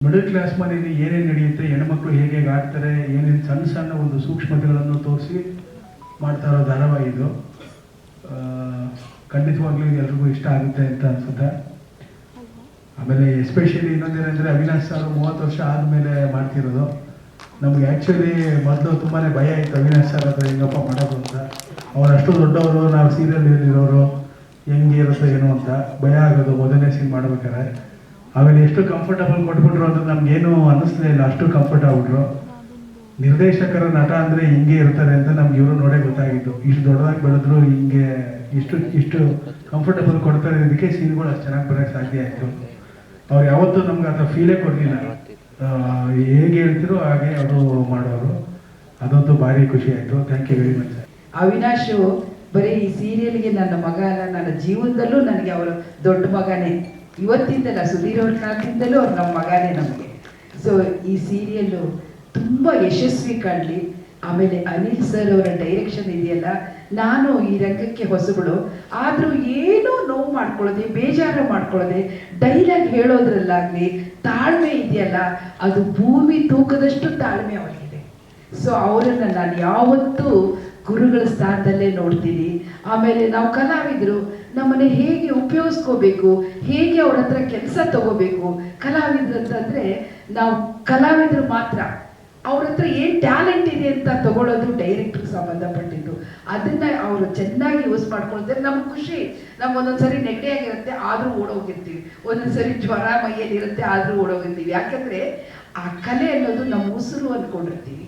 Middle class ಮನೆಯಲ್ಲಿ ಏನೇನು ನಡೆಯುತ್ತೆ, ಹೆಣ್ಮಕ್ಳು ಹೇಗೆ ಆಡ್ತಾರೆ, ಏನೇನು ಸಣ್ಣ ಸಣ್ಣ ಒಂದು ಸೂಕ್ಷ್ಮತೆಗಳನ್ನು ತೋರಿಸಿ ಮಾಡ್ತಾ ಇರೋ ಧಾರಾವಾಹಿ ಇದು. ಖಂಡಿತವಾಗ್ಲೂ ಎಲ್ರಿಗೂ ಇಷ್ಟ ಆಗುತ್ತೆ ಅಂತ ಅನ್ಸುತ್ತೆ. ಆಮೇಲೆ ಎಸ್ಪೆಷಲಿ ಇನ್ನೊಂದೇನೆಂದರೆ ಅವಿನಾಶ್ ಸರ್ 30 ವರ್ಷ ಆದಮೇಲೆ ಮಾಡ್ತಿರೋದು. ನಮ್ಗೆ ಆ್ಯಕ್ಚುಲಿ ಮೊದಲು ತುಂಬಾ ಭಯ ಇತ್ತು ಅವಿನಾಶ್ ಸರ್ ಹತ್ರ ಹೆಂಗಪ್ಪ ಮಾಡೋದು ಅಂತ. ಅವ್ರು ಅಷ್ಟು ದೊಡ್ಡವರು, ನಾವು ಸೀರಿಯಲ್ಲಿರೋರು, ಹೆಂಗೆ ಇರುತ್ತೆ ಏನೋ ಅಂತ ಭಯ ಆಗೋದು ಮೊದಲನೇ ಸೀನ್ ಮಾಡ್ಬೇಕಾದ್ರೆ. ಆಮೇಲೆ ಎಷ್ಟು ಕಂಫರ್ಟಬಲ್ ಕೊಟ್ಬಿಟ್ರು ಅಂದ್ರೆ ನಮ್ಗೇನು ಅನ್ನಿಸ್ಲೇ ಇಲ್ಲ, ಅಷ್ಟು ಕಂಫರ್ಟ್ ಆಗ್ಬಿಟ್ರು. ನಿರ್ದೇಶಕರ ನಟ ಅಂದರೆ ಹಿಂಗೆ ಇರ್ತಾರೆ ಅಂತ ನಮ್ಗೆ ಇವರು ನೋಡೇ ಗೊತ್ತಾಗಿತ್ತು. ಇಷ್ಟು ದೊಡ್ಡದಾಗಿ ಬೆಳೆದ್ರು ಹಿಂಗೆ ಇಷ್ಟು ಕಂಫರ್ಟಬಲ್ ಕೊಡ್ತಾರೆ, ಇದಕ್ಕೆ ಸೀನ್ಗಳು ಅಷ್ಟು ಚೆನ್ನಾಗಿ ಬರೋಕ್ಕೆ ಸಾಧ್ಯ ಆಯಿತು. ಅವ್ರು ಯಾವತ್ತೂ ನಮ್ಗೆ ಆ ಥರ ಫೀಲೇ ಕೊಡಲಿಲ್ಲ. ಹೇಗೆ ಹೇಳ್ತಿರೋ ಹಾಗೆ ಅವರು ಮಾಡೋರು, ಅದಂತೂ ಭಾರಿ ಖುಷಿ ಆಯಿತು. Thank you very much. Avinash ಬರೀ ಈ ಸೀರಿಯಲ್ಗೆ ನನ್ನ ಮಗ ಅಲ್ಲ, ನನ್ನ ಜೀವನದಲ್ಲೂ ನನಗೆ ಅವರು ದೊಡ್ಡ ಮಗನೇ. ಇವತ್ತಿಂದಲ್ಲ, ಸುಧೀರ್ ಅವ್ರ ಕಾಲದಿಂದಲೂ ಅವ್ರು ನಮ್ಮ ಮಗನೇ ನಮಗೆ. ಸೊ ಈ ಸೀರಿಯಲ್ಲು ತುಂಬ ಯಶಸ್ವಿ ಕಾಣಲಿ. ಆಮೇಲೆ ಅನಿಲ್ ಸರ್ ಅವರ ಡೈರೆಕ್ಷನ್ ಇದೆಯಲ್ಲ, ನಾನು ಈ ರಂಗಕ್ಕೆ ಹೊಸಬಳು, ಆದರೂ ಏನೋ ನೋವು ಮಾಡ್ಕೊಳ್ಳೋದೆ, ಬೇಜಾರು ಮಾಡ್ಕೊಳ್ಳೋದೆ, ಡೈಲಾಗ್ ಹೇಳೋದ್ರಲ್ಲಾಗಲಿ ತಾಳ್ಮೆ ಇದೆಯಲ್ಲ, ಅದು ಭೂಮಿ ತೂಕದಷ್ಟು ತಾಳ್ಮೆ ಅವರಿಗಿದೆ. ಸೊ ಅವರನ್ನು ನಾನು ಯಾವತ್ತೂ ಗುರುಗಳ ಸ್ಥಾನದಲ್ಲೇ ನೋಡ್ತೀನಿ. ಆಮೇಲೆ ನಾವು ಕಲಾವಿದರು ನಮ್ಮನೆ ಹೇಗೆ ಉಪಯೋಗಿಸ್ಕೋಬೇಕು, ಹೇಗೆ ಅವ್ರ ಹತ್ರ ಕೆಲಸ ತಗೋಬೇಕು. ಕಲಾವಿದ್ರು ಅಂತಂದರೆ ನಾವು ಕಲಾವಿದರು ಮಾತ್ರ, ಅವ್ರ ಹತ್ರ ಏನು ಟ್ಯಾಲೆಂಟ್ ಇದೆ ಅಂತ ತಗೊಳ್ಳೋದು ಡೈರೆಕ್ಟ್ರಿಗೆ ಸಂಬಂಧಪಟ್ಟಿದ್ದು. ಅದನ್ನು ಅವರು ಚೆನ್ನಾಗಿ ಯೂಸ್ ಮಾಡ್ಕೊಳ್ತಾರೆ. ನಮ್ಗೆ ಖುಷಿ. ನಮ್ಗೆ ಒಂದೊಂದ್ಸರಿ ನೆಗಡಿಯಾಗಿರುತ್ತೆ, ಆದರೂ ಓಡೋಗಿರ್ತೀವಿ. ಒಂದೊಂದ್ಸರಿ ಜ್ವರ ಮೈಯಲ್ಲಿ ಇರುತ್ತೆ, ಆದರೂ ಓಡೋಗಿರ್ತೀವಿ. ಯಾಕಂದರೆ ಆ ಕಲೆ ಅನ್ನೋದು ನಮ್ಮ ಉಸಿರು ಅಂದ್ಕೊಂಡಿರ್ತೀವಿ.